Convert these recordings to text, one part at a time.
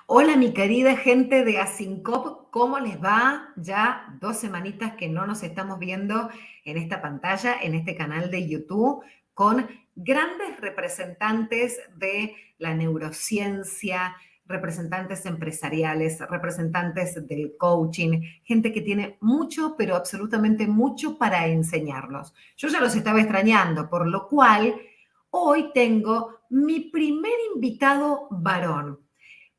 Hola, mi querida gente de Asincop, ¿cómo les va? Ya 2 semanitas que no nos estamos viendo en esta pantalla, en este canal de YouTube, con grandes representantes de la neurociencia, representantes empresariales, representantes del coaching, gente que tiene mucho, pero absolutamente mucho para enseñarnos. Yo ya los estaba extrañando, por lo cual hoy tengo mi primer invitado varón.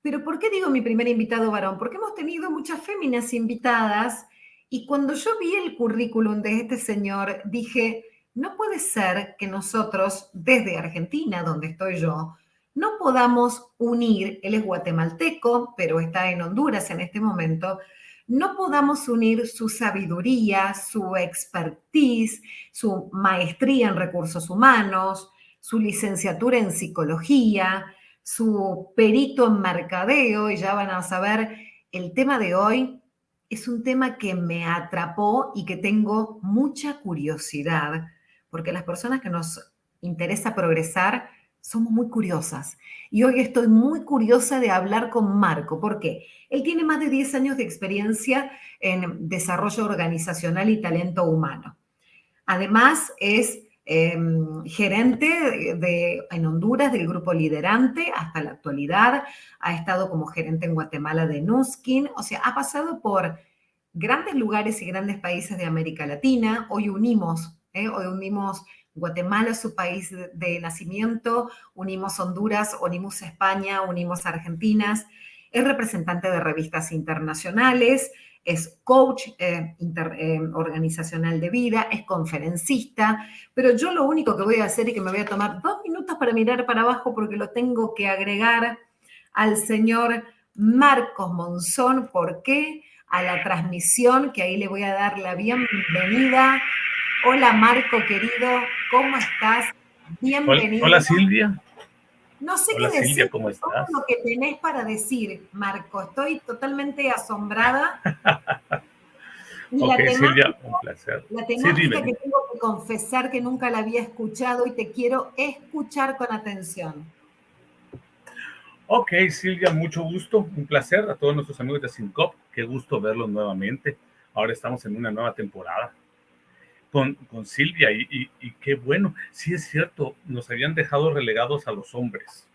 Pero ¿por qué digo mi primer invitado varón? Porque hemos tenido muchas féminas invitadas y cuando yo vi el currículum de este señor, dije, no puede ser que nosotros, desde Argentina, donde estoy yo, no podamos unir, él es guatemalteco, pero está en Honduras en este momento, no podamos unir su sabiduría, su expertise, su maestría en recursos humanos, su licenciatura en psicología, su perito en mercadeo, y ya van a saber, el tema de hoy es un tema que me atrapó y que tengo mucha curiosidad, porque las personas que nos interesa progresar somos muy curiosas. Y hoy estoy muy curiosa de hablar con Marco. ¿Por qué? Él tiene más de 10 años de experiencia en desarrollo organizacional y talento humano. Además, es gerente en Honduras del grupo Liderante hasta la actualidad. Ha estado como gerente en Guatemala de Nuskin. O sea, ha pasado por grandes lugares y grandes países de América Latina. Hoy unimos Guatemala, su país de nacimiento, unimos Honduras, unimos España, unimos Argentina. Es representante de revistas internacionales, es coach organizacional de vida, es conferencista, pero yo lo único que voy a hacer es que me voy a tomar 2 minutos para mirar para abajo porque lo tengo que agregar al señor Marcos Monzón. ¿Por qué? A la transmisión, que ahí le voy a dar la bienvenida. Hola Marco, querido, ¿cómo estás? Hola Bienvenido. Silvia, No sé hola qué decir, Silvia, ¿cómo todo estás? lo que tenés para decir, Marco. Estoy totalmente asombrada. Y Ok Silvia, un placer. la Sí, dime, temática que dime. tengo que confesar que nunca la había escuchado y te quiero escuchar con atención. Ok Silvia, mucho gusto, un placer a todos nuestros amigos de Sincop, qué gusto verlos nuevamente. Ahora estamos en una nueva temporada con Silvia y qué bueno, sí es cierto, nos habían dejado relegados a los hombres.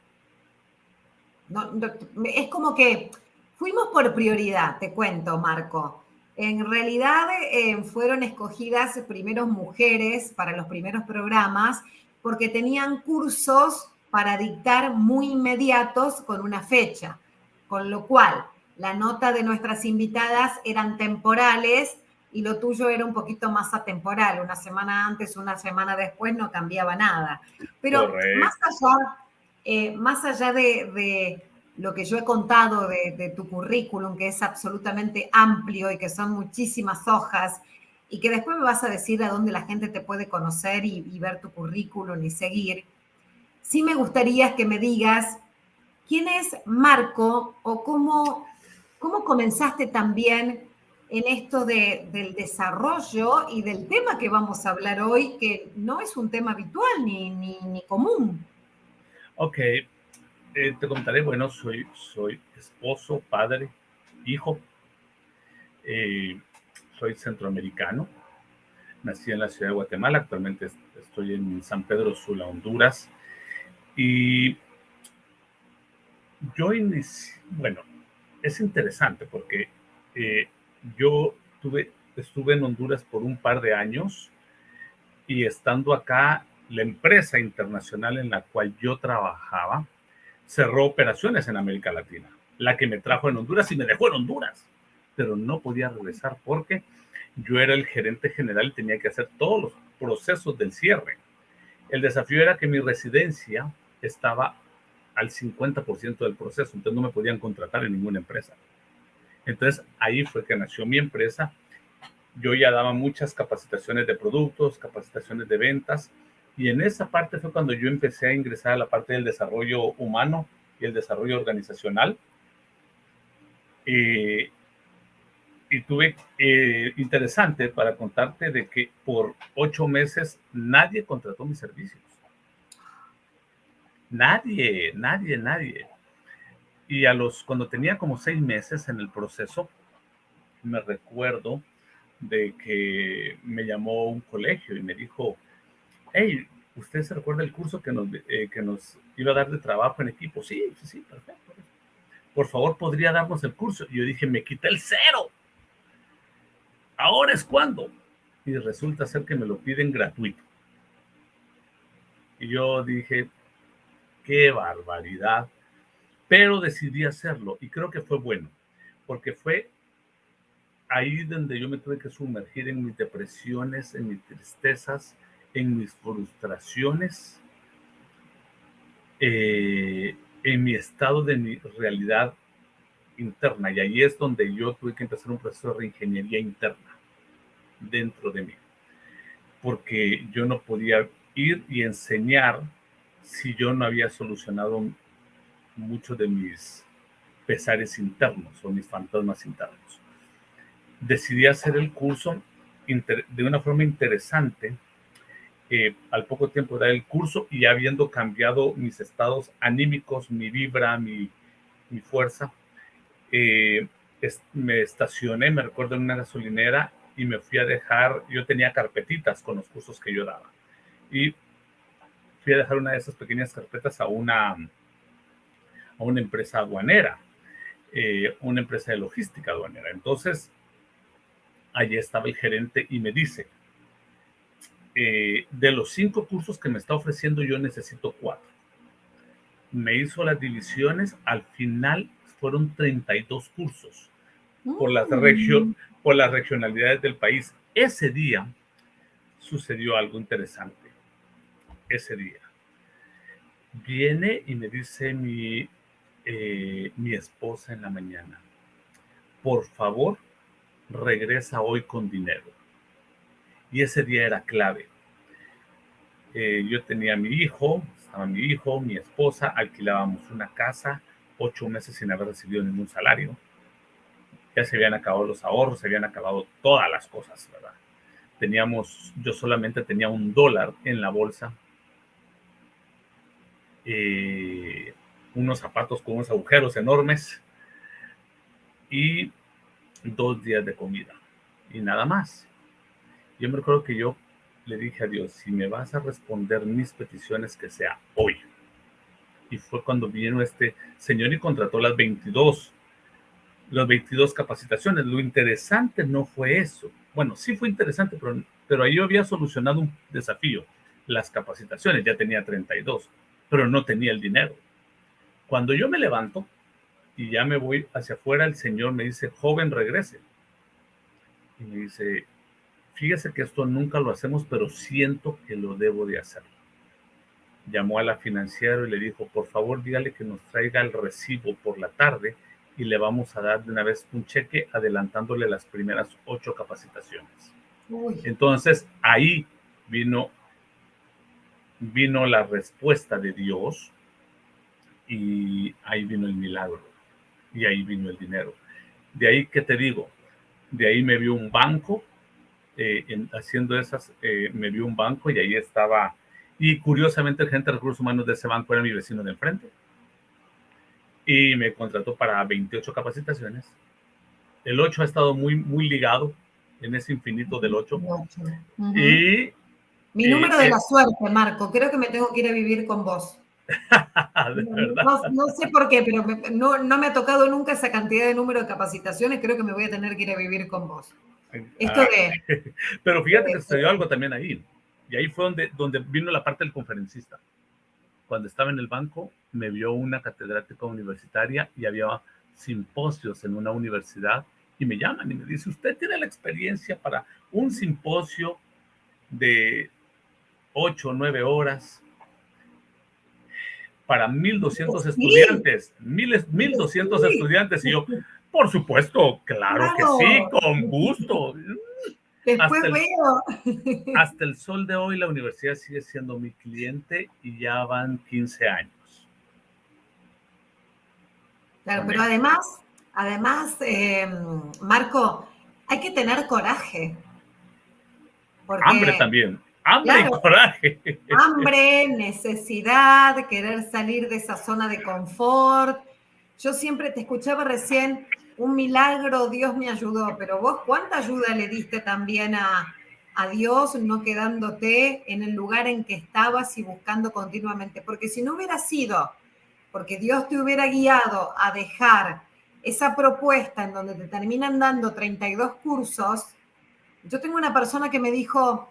Es como que fuimos por prioridad, te cuento, Marco. En realidad fueron escogidas primero mujeres para los primeros programas porque tenían cursos para dictar muy inmediatos con una fecha, con lo cual la nota de nuestras invitadas eran temporales y lo tuyo era un poquito más atemporal, una semana antes, una semana después no cambiaba nada. Pero Correcto. más allá de lo que yo he contado de tu currículum, que es absolutamente amplio y que son muchísimas hojas, y que después me vas a decir a dónde la gente te puede conocer y ver tu currículum y seguir, sí me gustaría que me digas quién es Marco o cómo comenzaste también en esto del desarrollo y del tema que vamos a hablar hoy, que no es un tema habitual ni común. Ok, te contaré, bueno, soy esposo, padre, hijo, eh, soy centroamericano, nací en la ciudad de Guatemala, actualmente estoy en San Pedro Sula, Honduras, y yo inicié, bueno, es interesante porque eh, yo estuve en Honduras por un par de años y estando acá, la empresa internacional en la cual yo trabajaba cerró operaciones en América Latina, la que me trajo en Honduras y me dejó en Honduras, pero no podía regresar porque yo era el gerente general y tenía que hacer todos los procesos del cierre. El desafío era que mi residencia estaba al 50% del proceso, entonces no me podían contratar en ninguna empresa. Entonces ahí fue que nació mi empresa. Yo ya daba muchas capacitaciones de productos, capacitaciones de ventas, y en esa parte fue cuando yo empecé a ingresar a la parte del desarrollo humano y el desarrollo organizacional. Eh, y tuve interesante para contarte de que por 8 meses nadie contrató mis servicios. Nadie. Y cuando tenía como 6 meses en el proceso, me recuerdo de que me llamó un colegio y me dijo, hey, ¿usted se recuerda el curso que nos iba a dar de trabajo en equipo? Sí, sí, sí, perfecto. Por favor, ¿podría darnos el curso? Y yo dije, me quité el 0. ¿Ahora es cuando? Y resulta ser que me lo piden gratuito. Y yo dije, qué barbaridad. Pero decidí hacerlo y creo que fue bueno, porque fue ahí donde yo me tuve que sumergir en mis depresiones, en mis tristezas, en mis frustraciones, en mi estado de mi realidad interna. Y ahí es donde yo tuve que empezar un proceso de reingeniería interna dentro de mí, porque yo no podía ir y enseñar si yo no había solucionado muchos de mis pesares internos o mis fantasmas internos. Decidí hacer el curso de una forma interesante. Al poco tiempo de dar el curso y habiendo cambiado mis estados anímicos, mi vibra, mi fuerza, me estacioné, me recuerdo, en una gasolinera y me fui a dejar, yo tenía carpetitas con los cursos que yo daba y fui a dejar una de esas pequeñas carpetas a una empresa aduanera, una empresa de logística aduanera. Entonces, allí estaba el gerente y me dice, de los 5 cursos que me está ofreciendo, yo necesito 4. Me hizo las divisiones, al final fueron 32 cursos por las regionalidades del país. Ese día sucedió algo interesante. Ese día viene y me dice mi esposa en la mañana, por favor, regresa hoy con dinero. Y ese día era clave. Yo tenía a mi hijo, estaba mi hijo, mi esposa, alquilábamos una casa, 8 meses sin haber recibido ningún salario. Ya se habían acabado los ahorros, se habían acabado todas las cosas, ¿verdad? Yo solamente tenía $1 en la bolsa, unos zapatos con unos agujeros enormes y 2 días de comida y nada más. Yo me recuerdo que yo le dije a Dios, si me vas a responder mis peticiones, que sea hoy. Y fue cuando vino este señor y contrató las 22 capacitaciones. Lo interesante no fue eso. Bueno, sí fue interesante, pero ahí yo había solucionado un desafío. Las capacitaciones, ya tenía 32, pero no tenía el dinero. Cuando yo me levanto y ya me voy hacia afuera, el señor me dice, joven, regrese. Y me dice, fíjese que esto nunca lo hacemos, pero siento que lo debo de hacer. Llamó a la financiera y le dijo, por favor, dígale que nos traiga el recibo por la tarde y le vamos a dar de una vez un cheque adelantándole las primeras 8 capacitaciones. Uy. Entonces, ahí vino la respuesta de Dios y ahí vino el milagro y ahí vino el dinero. De ahí, ¿qué te digo? De ahí me vio un banco, haciendo esas, me vio un banco y ahí estaba, y curiosamente el gerente de recursos humanos de ese banco era mi vecino de enfrente. Y me contrató para 28 capacitaciones. El 8 ha estado muy, muy ligado en ese infinito del 8. Uh-huh. Y mi número de la suerte, Marco, creo que me tengo que ir a vivir con vos. No sé por qué, pero no me ha tocado nunca esa cantidad de número de capacitaciones. Creo que me voy a tener que ir a vivir con vos. Pero fíjate que sucedió algo también ahí. Y ahí fue donde vino la parte del conferencista. Cuando estaba en el banco, me vio una catedrática universitaria y había simposios en una universidad y me llaman y me dice, ¿usted tiene la experiencia para un simposio de 8 o 9 horas para 1,200 estudiantes? 1,200 estudiantes. Y yo, por supuesto, claro que sí, con gusto. Después veo. Hasta el sol de hoy la universidad sigue siendo mi cliente y ya van 15 años. Claro, pero además, Marco, hay que tener coraje. Hambre también, hambre, claro, y coraje. Hambre, necesidad, querer salir de esa zona de confort. yo siempre te escuchaba recién, un milagro, Dios me ayudó, pero vos, ¿cuánta ayuda le diste también a Dios, no quedándote en el lugar en que estabas y buscando continuamente? Porque si no hubiera sido, porque Dios te hubiera guiado a dejar esa propuesta en donde te terminan dando 32 cursos. Yo tengo una persona que me dijo,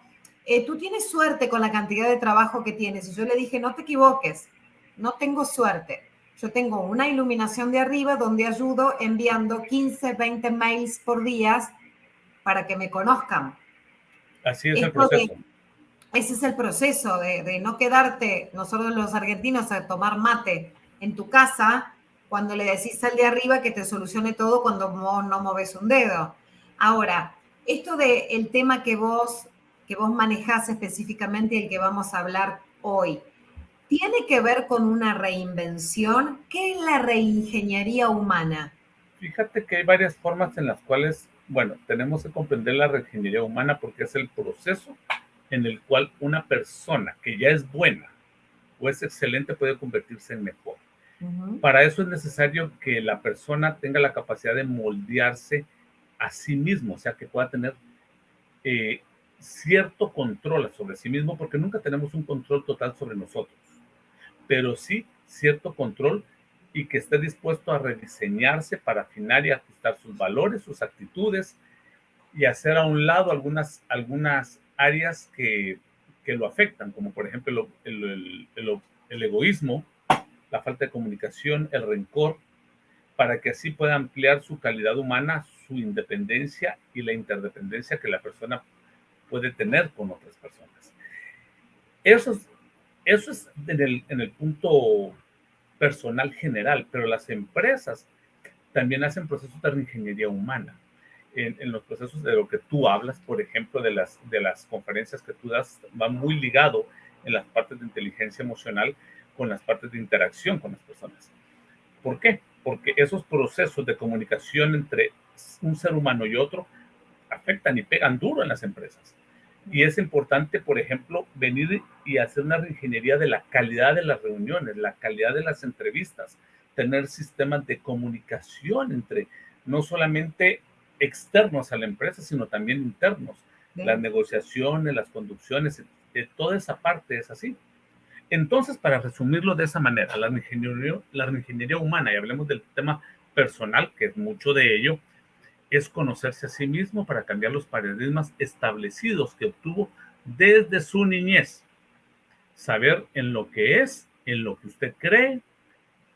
tú tienes suerte con la cantidad de trabajo que tienes. Y yo le dije, no te equivoques, no tengo suerte. Yo tengo una iluminación de arriba donde ayudo enviando 15, 20 mails por día para que me conozcan. Así es el Esto de, proceso. ese es el proceso de no quedarte, nosotros los argentinos, a tomar mate en tu casa cuando le decís al de arriba que te solucione todo cuando no moves un dedo. Ahora, esto del tema que vos manejás específicamente y el que vamos a hablar hoy, ¿tiene que ver con una reinvención? ¿Qué es la reingeniería humana? Fíjate que hay varias formas en las cuales, bueno, tenemos que comprender la reingeniería humana porque es el proceso en el cual una persona que ya es buena o es excelente puede convertirse en mejor. Para eso es necesario que la persona tenga la capacidad de moldearse a sí mismo, o sea, que pueda tener eh, cierto control sobre sí mismo, porque nunca tenemos un control total sobre nosotros, pero sí cierto control y que esté dispuesto a rediseñarse para afinar y ajustar sus valores, sus actitudes y hacer a un lado algunas áreas que lo afectan, como por ejemplo el egoísmo, la falta de comunicación, el rencor, para que así pueda ampliar su calidad humana, su independencia y la interdependencia que la persona puede tener con otras personas. Eso es, eso es en el punto personal general, pero las empresas también hacen procesos de ingeniería humana. En los procesos de lo que tú hablas, por ejemplo, de las conferencias que tú das, va muy ligado en las partes de inteligencia emocional con las partes de interacción con las personas. ¿Por qué? Porque esos procesos de comunicación entre un ser humano y otro afectan y pegan duro en las empresas. Y es importante, por ejemplo, venir y hacer una reingeniería de la calidad de las reuniones, la calidad de las entrevistas, tener sistemas de comunicación entre no solamente externos a la empresa, sino también internos. Bien. Las negociaciones, las conducciones, toda esa parte es así. Entonces, para resumirlo de esa manera, la ingeniería humana, y hablemos del tema personal, que es mucho de ello, es conocerse a sí mismo para cambiar los paradigmas establecidos que obtuvo desde su niñez. Saber en lo que es, en lo que usted cree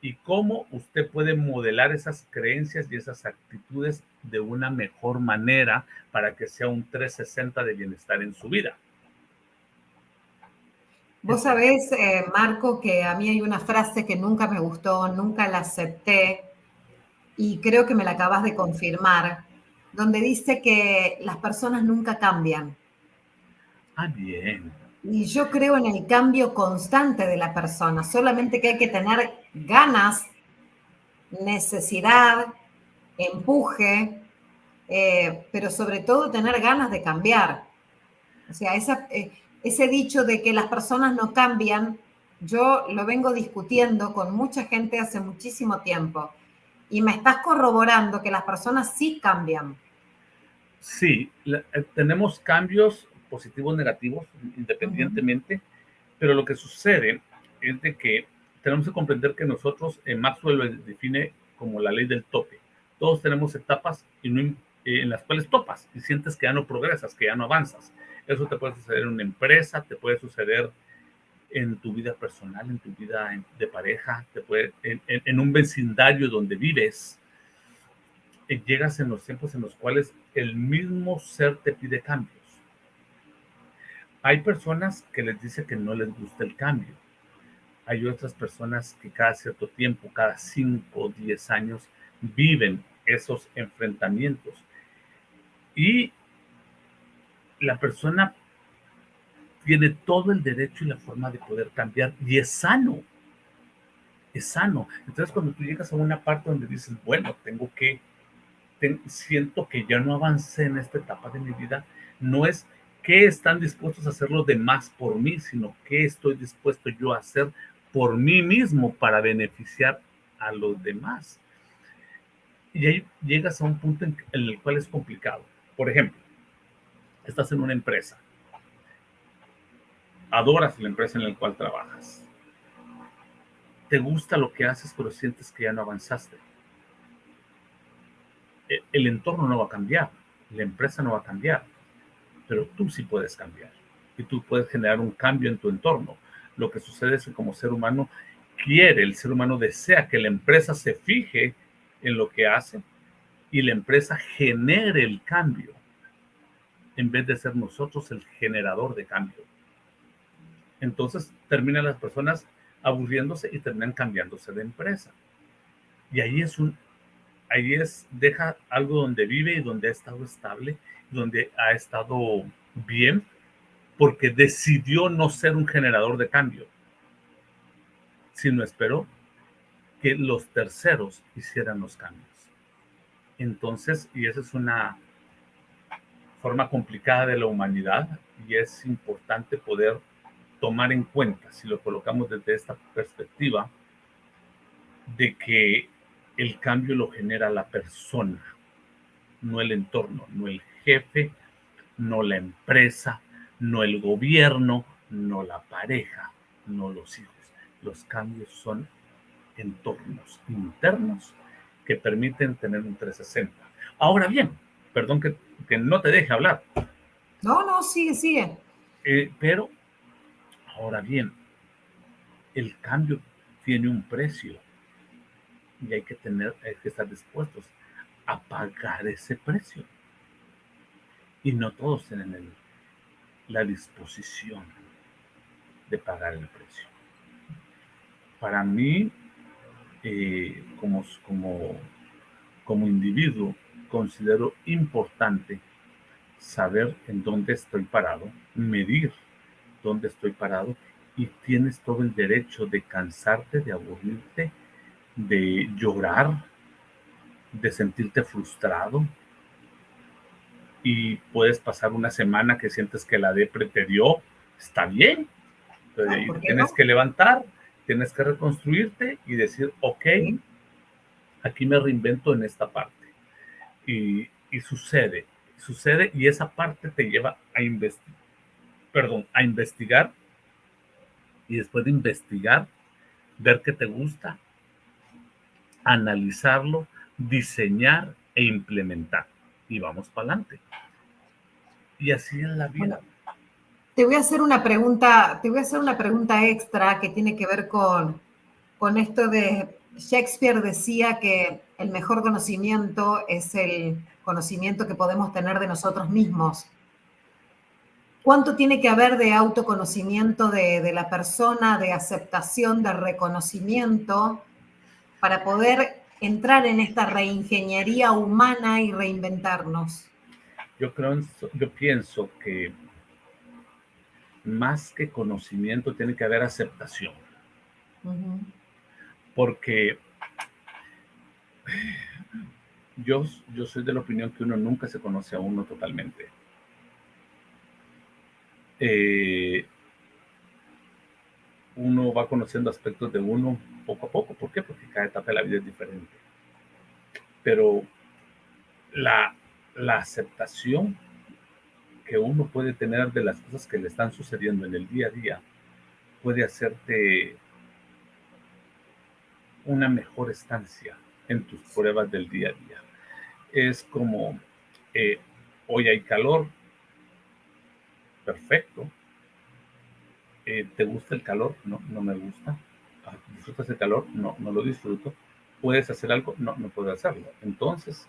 y cómo usted puede modelar esas creencias y esas actitudes de una mejor manera para que sea un 360 de bienestar en su vida. Vos sabés, Marco, que a mí hay una frase que nunca me gustó, nunca la acepté, y creo que me la acabas de confirmar, donde dice que las personas nunca cambian. Ah, bien. Y yo creo en el cambio constante de la persona, solamente que hay que tener ganas, necesidad, empuje, pero sobre todo tener ganas de cambiar. O sea, ese dicho de que las personas no cambian, yo lo vengo discutiendo con mucha gente hace muchísimo tiempo y me estás corroborando que las personas sí cambian. Sí, tenemos cambios positivos, negativos, independientemente, pero lo que sucede es de que tenemos que comprender que nosotros, Maxwell lo define como la ley del tope. Todos tenemos etapas en las cuales topas y sientes que ya no progresas, que ya no avanzas. Eso te puede suceder en una empresa, te puede suceder en tu vida personal, en tu vida de pareja, en un vecindario donde vives. Llegas en los tiempos en los cuales el mismo ser te pide cambios. Hay personas que les dice que no les gusta el cambio. Hay otras personas que cada cierto tiempo, cada 5 o 10 años, viven esos enfrentamientos. Y la persona tiene todo el derecho y la forma de poder cambiar y es sano. Es sano. Entonces, cuando tú llegas a una parte donde dices, bueno, siento que ya no avancé en esta etapa de mi vida, no es qué están dispuestos a hacer los demás por mí, sino qué estoy dispuesto yo a hacer por mí mismo para beneficiar a los demás. Y ahí llegas a un punto en el cual es complicado. Por ejemplo, estás en una empresa, adoras la empresa en la cual trabajas, te gusta lo que haces, pero sientes que ya no avanzaste. El entorno no va a cambiar, la empresa no va a cambiar, pero tú sí puedes cambiar y tú puedes generar un cambio en tu entorno. Lo que sucede es que como ser humano el ser humano desea que la empresa se fije en lo que hace y la empresa genere el cambio en vez de ser nosotros el generador de cambio. Entonces terminan las personas aburriéndose y terminan cambiándose de empresa. Y deja algo donde vive y donde ha estado estable, donde ha estado bien, porque decidió no ser un generador de cambio, sino esperó que los terceros hicieran los cambios. Entonces, y esa es una forma complicada de la humanidad y es importante poder tomar en cuenta, si lo colocamos desde esta perspectiva, de que el cambio lo genera la persona, no el entorno, no el jefe, no la empresa, no el gobierno, no la pareja, no los hijos. Los cambios son entornos internos que permiten tener un 360. Ahora bien, perdón que no te deje hablar. No, sigue. Pero, ahora bien, el cambio tiene un precio y hay que estar dispuestos a pagar ese precio. Y no todos tienen la disposición de pagar el precio. Para mí, como individuo, considero importante saber en dónde estoy parado, medir dónde estoy parado, y tienes todo el derecho de cansarte, de aburrirte, de llorar, de sentirte frustrado, y puedes pasar una semana que sientes que la depre te dio, está bien, pero ahí tienes que levantar, tienes que reconstruirte y decir, ok, aquí me reinvento en esta parte. Y sucede, y esa parte te lleva a investigar, y después de investigar, ver qué te gusta, analizarlo, diseñar e implementar. Y vamos para adelante. Y así es la vida. Bueno, te voy a hacer una pregunta extra que tiene que ver con esto de Shakespeare decía que el mejor conocimiento es el conocimiento que podemos tener de nosotros mismos. ¿Cuánto tiene que haber de autoconocimiento de la persona, de aceptación, de reconocimiento, para poder entrar en esta reingeniería humana y reinventarnos? Yo pienso que más que conocimiento tiene que haber aceptación. Uh-huh. Porque yo soy de la opinión que uno nunca se conoce a uno totalmente. Uno va conociendo aspectos de uno poco a poco. ¿Por qué? Porque cada etapa de la vida es diferente. Pero la aceptación que uno puede tener de las cosas que le están sucediendo en el día a día puede hacerte una mejor estancia en tus pruebas del día a día. Es como, hoy hay calor, perfecto. ¿Te gusta el calor? No me gusta. ¿Disfrutas el calor? No lo disfruto. ¿Puedes hacer algo? No puedo hacerlo. Entonces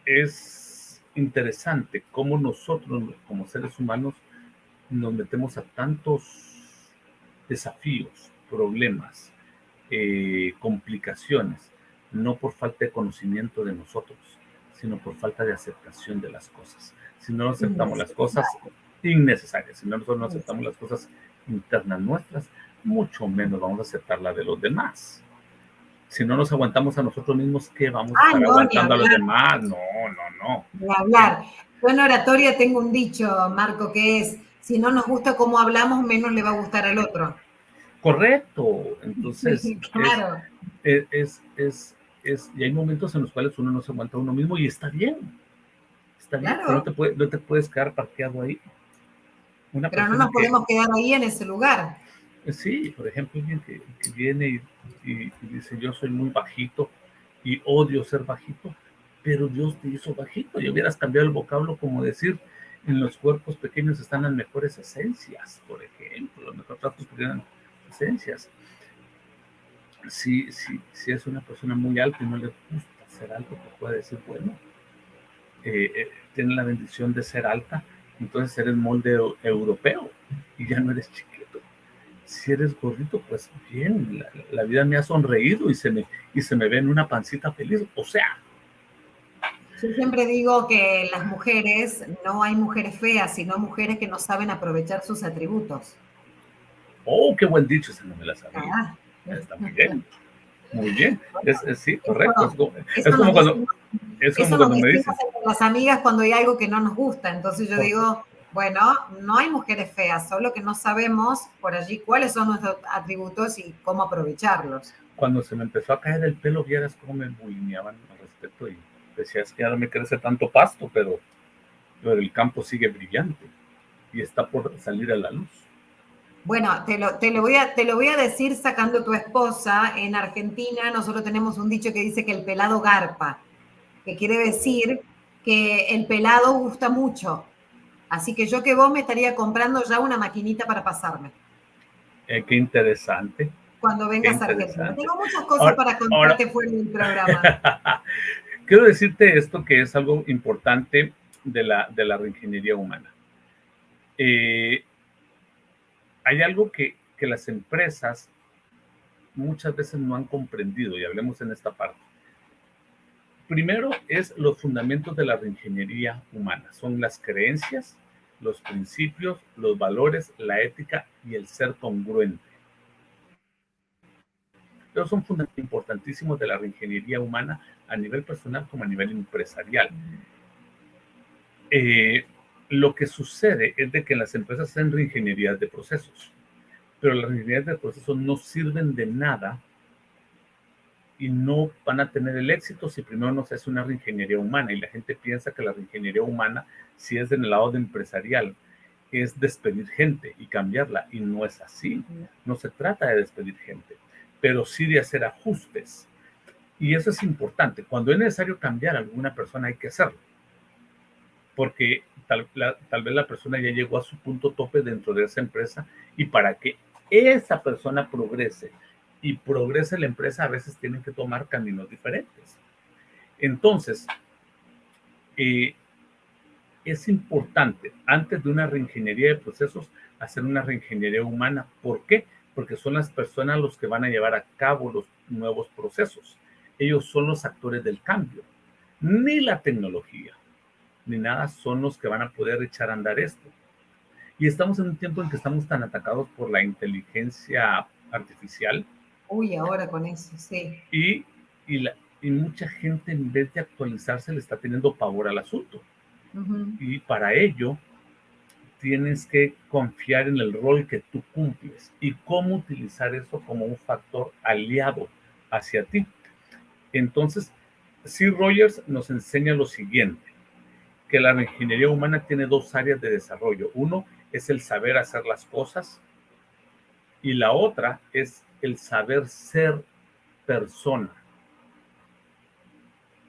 es interesante cómo nosotros, como seres humanos, nos metemos a tantos desafíos, problemas, complicaciones, no por falta de conocimiento de nosotros, sino por falta de aceptación de las cosas. Si no aceptamos las cosas innecesarias, si nosotros no aceptamos las cosas internas nuestras, mucho menos vamos a aceptar la de los demás. Si no nos aguantamos a nosotros mismos, ¿qué vamos a estar aguantando a los demás? No. Ni hablar. Yo en oratoria tengo un dicho, Marco, que es, si no nos gusta cómo hablamos, menos le va a gustar al otro. Correcto. Entonces, Sí, claro, y hay momentos en los cuales uno no se aguanta a uno mismo y está bien, pero claro. no te puedes quedar parqueado ahí. Una Pero no persona nos podemos quedar ahí en ese lugar. sí, por ejemplo, alguien que viene y dice, yo soy muy bajito y odio ser bajito, pero Dios te hizo bajito y hubieras cambiado el vocablo como decir, en los cuerpos pequeños están las mejores esencias, por ejemplo, los mejores tratos podrían esencias. Si es una persona muy alta y no le gusta ser alto, pues puede decir, bueno, tiene la bendición de ser alta, entonces eres molde europeo y ya no eres chiquito. Si eres gordito, pues bien, la vida me ha sonreído y se me ve en una pancita feliz. O sea, Yo siempre digo que las mujeres, no hay mujeres feas, sino mujeres que no saben aprovechar sus atributos. oh, qué buen dicho, esa no me la sabía. Ah. Está muy bien, muy bien. Sí, correcto. Eso, Es eso como nos cuando, decimos, es como eso nos cuando me decimos dices, entre las amigas cuando hay algo que no nos gusta. Entonces yo por, digo, bueno, no hay mujeres feas, solo que no sabemos por allí cuáles son nuestros atributos y cómo aprovecharlos. cuando se me empezó a caer el pelo, vieras cómo me bulineaban al respecto y decías que ya no me crece tanto pasto, pero el campo sigue brillante y está por salir a la luz. Bueno, te lo voy a decir sacando tu esposa. En Argentina nosotros tenemos un dicho que dice que el pelado garpa, que quiere decir que el pelado gusta mucho. Así que yo que vos me estaría comprando ya una maquinita para pasarme Qué interesante, cuando qué vengas a Argentina. interesante. Tengo muchas cosas Ahora, para ahora contarte fuera del programa. quiero decirte esto que es algo importante de la reingeniería humana. Hay algo que las empresas muchas veces no han comprendido y hablemos en esta parte. Primero es los fundamentos de la reingeniería humana. Son las creencias, los principios, los valores, la ética y el ser congruente. Pero son fundamentos importantísimos de la reingeniería humana a nivel personal como a nivel empresarial. Lo que sucede es de que las empresas hacen reingenierías de procesos, pero las reingenierías de procesos no sirven de nada y no van a tener el éxito si primero no se hace una reingeniería humana. Y la gente piensa que la reingeniería humana, si es en el lado de empresarial, es despedir gente y cambiarla, y no es así. No se trata de despedir gente, pero sí de hacer ajustes. Y eso es importante. Cuando es necesario cambiar a alguna persona hay que hacerlo, porque tal vez la persona ya llegó a su punto tope dentro de esa empresa, y para que esa persona progrese y progrese la empresa, a veces tienen que tomar caminos diferentes. Entonces, es importante, antes de una reingeniería de procesos, hacer una reingeniería humana. ¿Por qué? Porque son las personas los que van a llevar a cabo los nuevos procesos. Ellos son los actores del cambio. Ni la tecnología, ni nada son los que van a poder echar a andar esto. Y estamos en un tiempo en que estamos tan atacados por la inteligencia artificial. Uy, ahora con eso, sí. Y, y mucha gente, en vez de actualizarse, le está teniendo pavor al asunto. Y para ello tienes que confiar en el rol que tú cumples y cómo utilizar eso como un factor aliado hacia ti. Entonces, Steve Rogers nos enseña lo siguiente, que la ingeniería humana tiene dos áreas de desarrollo. Uno es el saber hacer las cosas y la otra es el saber ser persona.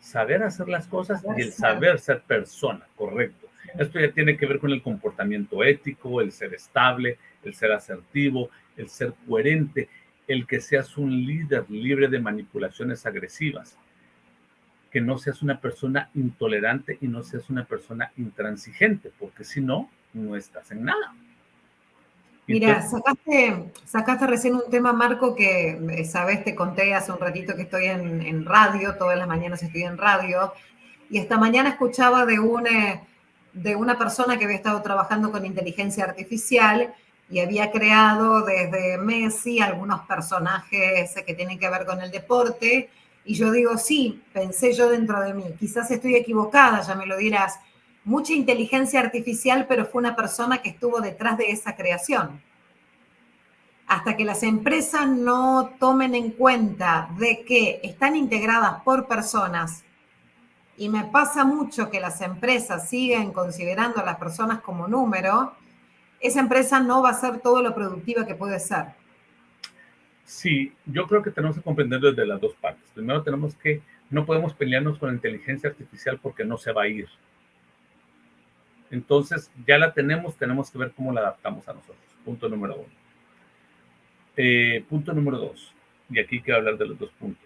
Saber hacer las cosas y el saber ser persona, correcto. Esto ya tiene que ver con el comportamiento ético, el ser estable, el ser asertivo, el ser coherente, el que seas un líder libre de manipulaciones agresivas, que no seas una persona intolerante y no seas una persona intransigente, porque si no, no estás en nada. Mira, sacaste recién un tema, Marco, que, sabes, te conté hace un ratito que estoy en radio, todas las mañanas estoy en radio, y esta mañana escuchaba de una persona que había estado trabajando con inteligencia artificial y había creado desde Messi algunos personajes que tienen que ver con el deporte, y yo digo, sí, pensé yo dentro de mí, quizás estoy equivocada, ya me lo dirás, mucha inteligencia artificial, pero fue una persona que estuvo detrás de esa creación. hasta que las empresas no tomen en cuenta de que están integradas por personas, y me pasa mucho que las empresas siguen considerando a las personas como número, esa empresa no va a ser todo lo productiva que puede ser. Sí, yo creo que tenemos que comprender desde las dos partes. Primero no podemos pelearnos con la inteligencia artificial porque no se va a ir. Entonces, ya la tenemos que ver cómo la adaptamos a nosotros. Punto número uno. Punto número dos, y aquí quiero hablar de los dos puntos.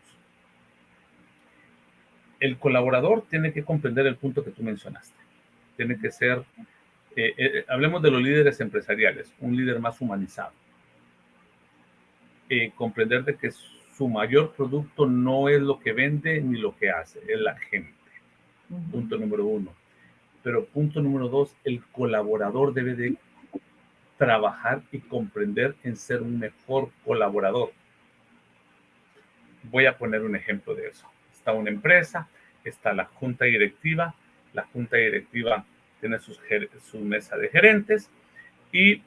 El colaborador tiene que comprender el punto que tú mencionaste. Tiene que ser, hablemos de los líderes empresariales, un líder más humanizado. Comprender de que su mayor producto no es lo que vende ni lo que hace, es la gente. Punto número uno. Pero punto número dos, el colaborador debe de trabajar y comprender en ser un mejor colaborador. Voy a poner un ejemplo de eso. Está una empresa, está la junta directiva. La junta directiva tiene su mesa de gerentes y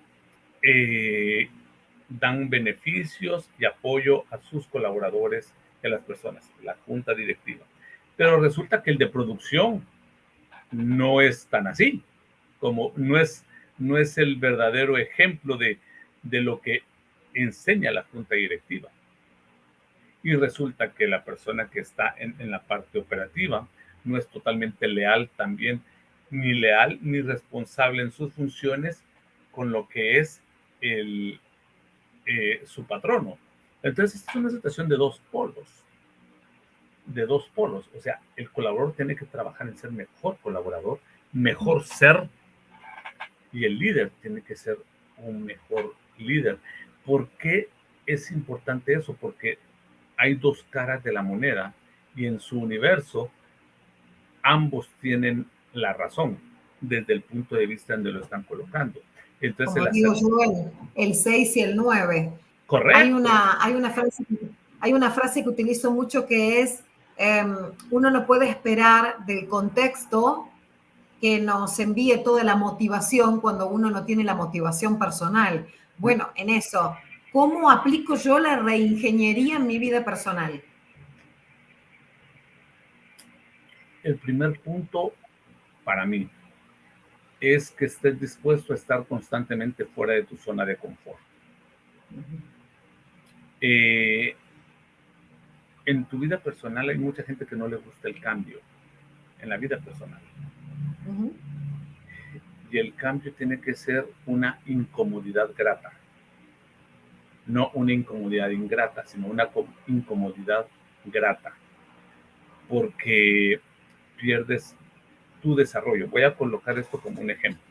dan beneficios y apoyo a sus colaboradores y a las personas, la junta directiva. Pero resulta que el de producción no es tan así, como no es el verdadero ejemplo de lo que enseña la junta directiva. Y resulta que la persona que está en la parte operativa no es totalmente leal también, ni leal ni responsable en sus funciones con lo que es su patrono. Entonces, esta es una situación de dos polos. O sea, el colaborador tiene que trabajar en ser mejor colaborador, mejor ser, y el líder tiene que ser un mejor líder. ¿Por qué es importante eso? Porque hay dos caras de la moneda y en su universo ambos tienen la razón desde el punto de vista donde lo están colocando. Entonces, Como digo yo, el 6 y el 9. Correcto. Hay una frase que utilizo mucho que es, uno no puede esperar del contexto que nos envíe toda la motivación cuando uno no tiene la motivación personal. Bueno, en eso, ¿cómo aplico yo la reingeniería en mi vida personal? El primer punto para mí es que estés dispuesto a estar constantemente fuera de tu zona de confort. En tu vida personal hay mucha gente que no le gusta el cambio, en la vida personal. Y el cambio tiene que ser una incomodidad grata. No una incomodidad ingrata, sino una incomodidad grata. Porque pierdes tu desarrollo. Voy a colocar esto como un ejemplo.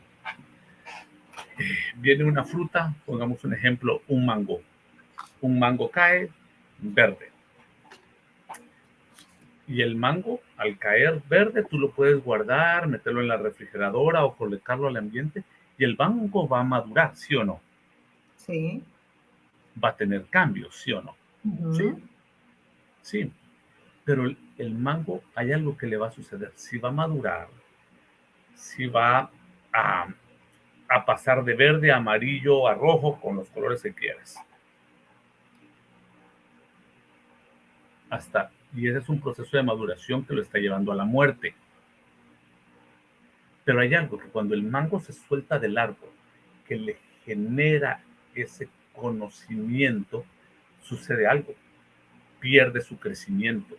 Viene una fruta, pongamos un ejemplo, un mango. Un mango cae verde. Y el mango, al caer verde, tú lo puedes guardar, meterlo en la refrigeradora o colocarlo al ambiente y el mango va a madurar, ¿sí o no? Sí. Va a tener cambios, ¿sí o no? Sí, sí. Pero el mango, hay algo que le va a suceder. Si va a madurar, si va a pasar de verde a amarillo a rojo con los colores que quieras. Y ese es un proceso de maduración que lo está llevando a la muerte. Pero hay algo que cuando el mango se suelta del árbol, que le genera ese conocimiento, sucede algo, pierde su crecimiento.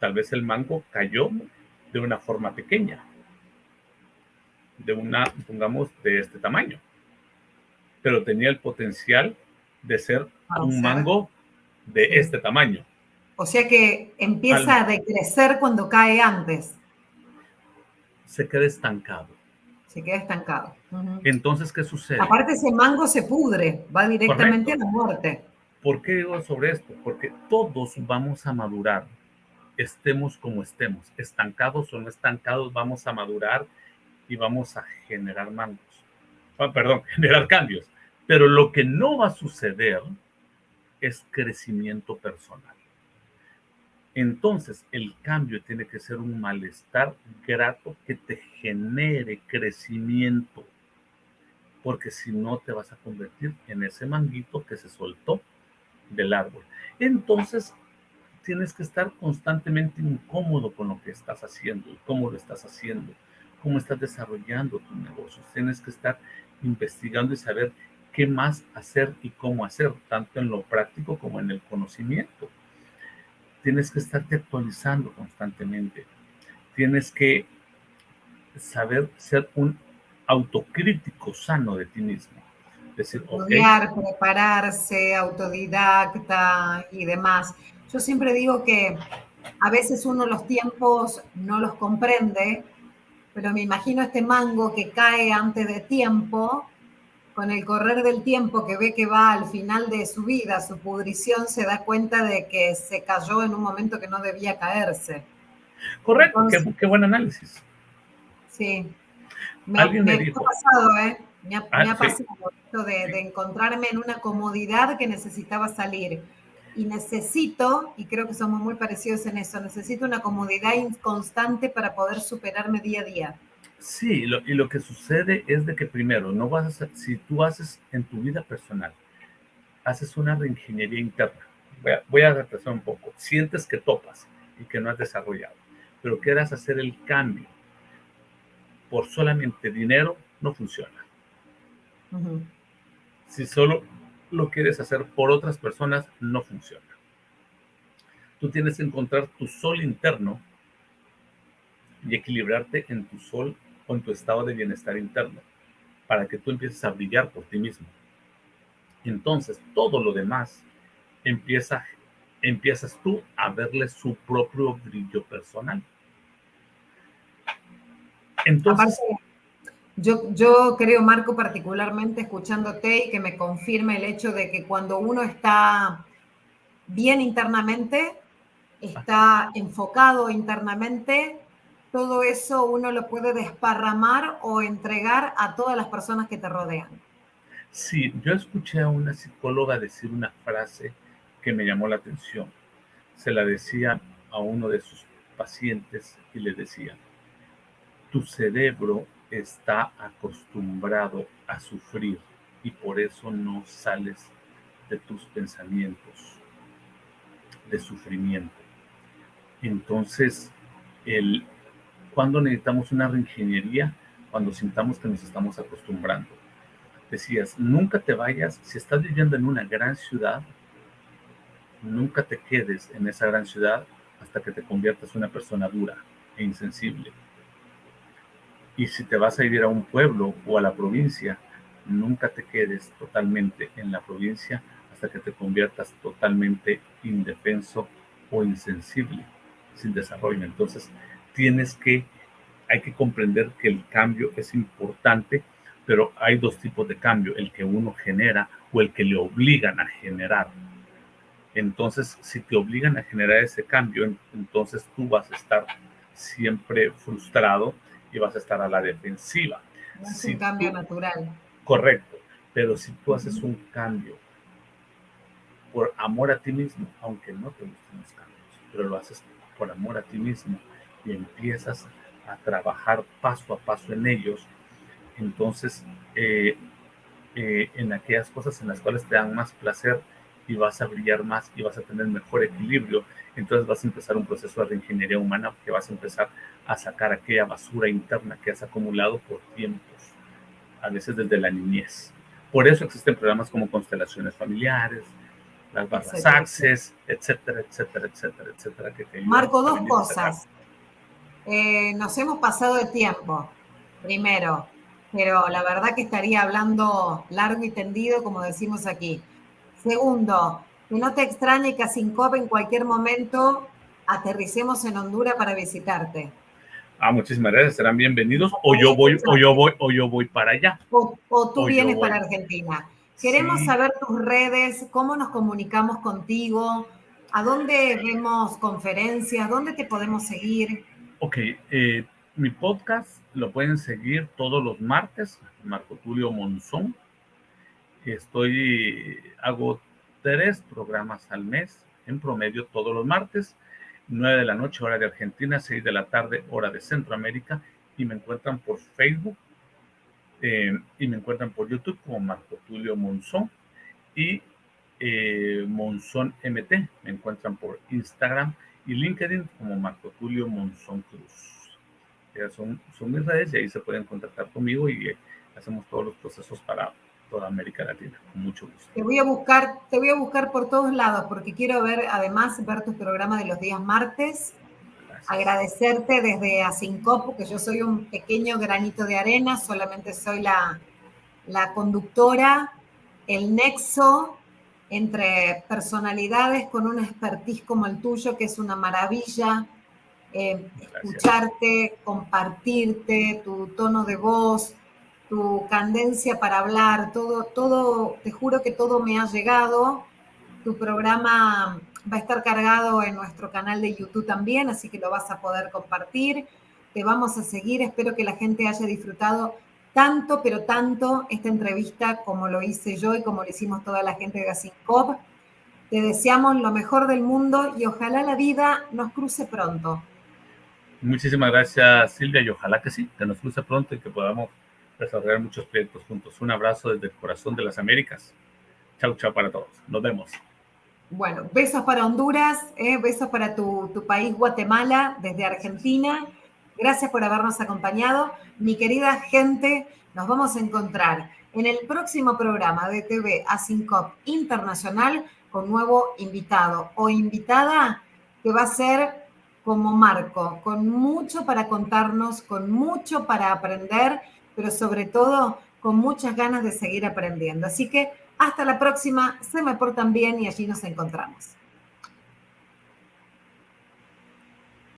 Tal vez el mango cayó de una forma pequeña, pongamos, de este tamaño, pero tenía el potencial de ser un mango de este tamaño. O sea que empieza a decrecer cuando cae antes. Se queda estancado. Se queda estancado. Entonces, ¿qué sucede? Aparte, ese mango se pudre, va directamente a la muerte. ¿Por qué digo sobre esto? Porque todos vamos a madurar, estemos como estemos, estancados o no estancados, vamos a madurar y vamos a generar mangos. Generar cambios. Pero lo que no va a suceder es crecimiento personal. Entonces, el cambio tiene que ser un malestar grato que te genere crecimiento. porque si no te vas a convertir en ese manguito que se soltó del árbol. Entonces, tienes que estar constantemente incómodo con lo que estás haciendo y cómo lo estás haciendo, cómo estás desarrollando tus negocios. Tienes que estar investigando y saber qué más hacer y cómo hacer, tanto en lo práctico como en el conocimiento. Tienes que estarte actualizando constantemente. Tienes que saber ser un autocrítico sano de ti mismo. Decir, ok, Estudiar, prepararse, autodidacta y demás. Yo siempre digo que a veces uno los tiempos no los comprende, pero me imagino este mango que cae antes de tiempo, con el correr del tiempo que ve que va al final de su vida, su pudrición, se da cuenta de que se cayó en un momento que no debía caerse. correcto, Entonces, qué buen análisis. sí, Alguien me me ha dijo, pasado, ¿eh? Me ha sí, pasado esto de encontrarme en una comodidad que necesitaba salir. Y necesito, y creo que somos muy parecidos en eso, necesito una comodidad constante para poder superarme día a día. sí, y lo que sucede es de que primero, no vas a hacer, si tú haces en tu vida personal, haces una reingeniería interna, voy a retrasar un poco, sientes que topas y que no has desarrollado, pero quieras hacer el cambio por solamente dinero, no funciona. Ujú. Si solo lo quieres hacer por otras personas, no funciona. Tú tienes que encontrar tu sol interno y equilibrarte en tu sol o en tu estado de bienestar interno para que tú empieces a brillar por ti mismo. Entonces, todo lo demás empiezas tú a verle su propio brillo personal. Aparte, Entonces, yo creo, Marco, particularmente escuchándote y que me confirme el hecho de que cuando uno está bien internamente, está enfocado internamente, todo eso uno lo puede desparramar o entregar a todas las personas que te rodean. sí, yo escuché a una psicóloga decir una frase que me llamó la atención. Se la decía a uno de sus pacientes y le decía, tu cerebro está acostumbrado a sufrir y por eso no sales de tus pensamientos de sufrimiento. Entonces, el, cuando necesitamos una reingeniería, cuando sintamos que nos estamos acostumbrando. Decías, nunca te vayas, si estás viviendo en una gran ciudad, nunca te quedes en esa gran ciudad hasta que te conviertas en una persona dura e insensible. Y si te vas a vivir a un pueblo o a la provincia, nunca te quedes totalmente en la provincia hasta que te conviertas totalmente indefenso o insensible, sin desarrollo. Entonces, hay que comprender que el cambio es importante, pero hay dos tipos de cambio, el que uno genera o el que le obligan a generar. Entonces, si te obligan a generar ese cambio, entonces tú vas a estar siempre frustrado y vas a estar a la defensiva. No es un Si cambio tú, natural. correcto, pero si tú haces Uh-huh. un cambio por amor a ti mismo, aunque no te gusten los cambios, pero lo haces por amor a ti mismo y empiezas a trabajar paso a paso en ellos, entonces en aquellas cosas en las cuales te dan más placer y vas a brillar más y vas a tener mejor equilibrio, entonces vas a empezar un proceso de reingeniería humana que vas a empezar a sacar aquella basura interna que has acumulado por tiempos, a veces desde la niñez. Por eso existen programas como constelaciones familiares, las barras Etcétera, etcétera. Access, etcétera, etcétera, etcétera, etcétera, que te ayudan Marco, a dos venir a sacar. cosas. Nos hemos pasado de tiempo, primero, pero la verdad que estaría hablando largo y tendido, como decimos aquí. Segundo, que no te extrañe que a Sincope en cualquier momento aterricemos en Honduras para visitarte. Ah, muchísimas gracias, serán bienvenidos, Escúchame, o yo voy para allá, o tú o yo vienes para voy. Argentina. Queremos Sí, saber tus redes, cómo nos comunicamos contigo, a dónde vemos conferencias, dónde te podemos seguir. ok, mi podcast lo pueden seguir todos los martes, Marco Tulio Monzón. Hago 3 programas al mes, en promedio todos los martes, 9 de la noche, hora de Argentina, 6 de la tarde, hora de Centroamérica, y me encuentran por Facebook Y me encuentran por YouTube como Marco Tulio Monzón y Monzón MT. Me encuentran por Instagram y LinkedIn como Marco Tulio Monzón Cruz. Son mis redes y ahí se pueden contactar conmigo y hacemos todos los procesos para toda América Latina, con mucho gusto. Te voy a buscar por todos lados porque quiero ver, además, ver tu programa de los días martes. Gracias. Agradecerte desde Asincop, porque yo soy un pequeño granito de arena, solamente soy la conductora, el nexo entre personalidades con una expertise como el tuyo, que es una maravilla, escucharte, compartirte, tu tono de voz, tu cadencia para hablar, todo, te juro que todo me ha llegado. Tu programa va a estar cargado en nuestro canal de YouTube también, así que lo vas a poder compartir. Te vamos a seguir. Espero que la gente haya disfrutado tanto, pero tanto esta entrevista como lo hice yo y como lo hicimos toda la gente de Asincop. Te deseamos lo mejor del mundo y ojalá la vida nos cruce pronto. Muchísimas gracias, Silvia, y ojalá que sí, que nos cruce pronto y que podamos desarrollar muchos proyectos juntos. Un abrazo desde el corazón de las Américas. Chau, chau para todos. Nos vemos. Bueno, besos para Honduras, besos para tu país Guatemala, desde Argentina. Gracias por habernos acompañado. Mi querida gente, nos vamos a encontrar en el próximo programa de TV Asincop Internacional con nuevo invitado o invitada que va a ser como Marco, con mucho para contarnos, con mucho para aprender, pero sobre todo con muchas ganas de seguir aprendiendo. Así que hasta la próxima, se me portan bien y allí nos encontramos.